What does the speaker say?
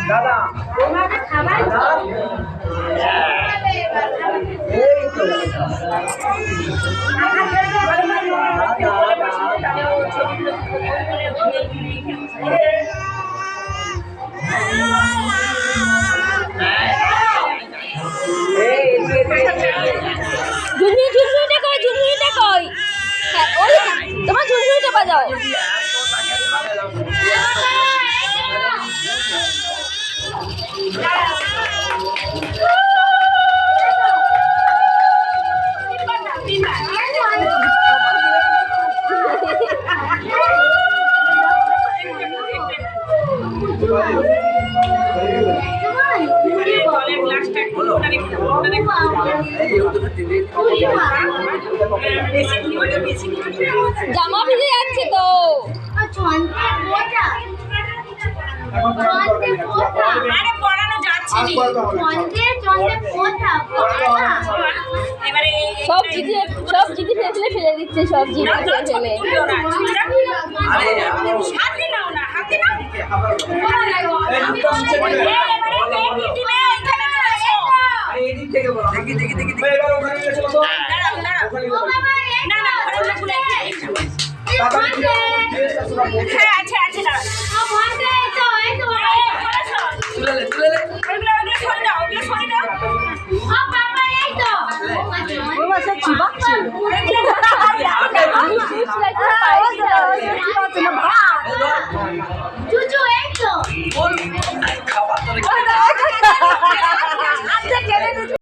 দাদা তোমাদের খাবার তো এই তো ঝুনঝুনিটা কই ঝুনঝুনিটা কই হ্যাঁ ওই তোমার ঝুনঝুনিটা বাজাও জামা ভিজে যাচ্ছে তো সব জিদি ফেলে ফেলে দিচ্ছে সব জিদি ফেলে দেখি দেখি দেখি চুচু এই তো খাবার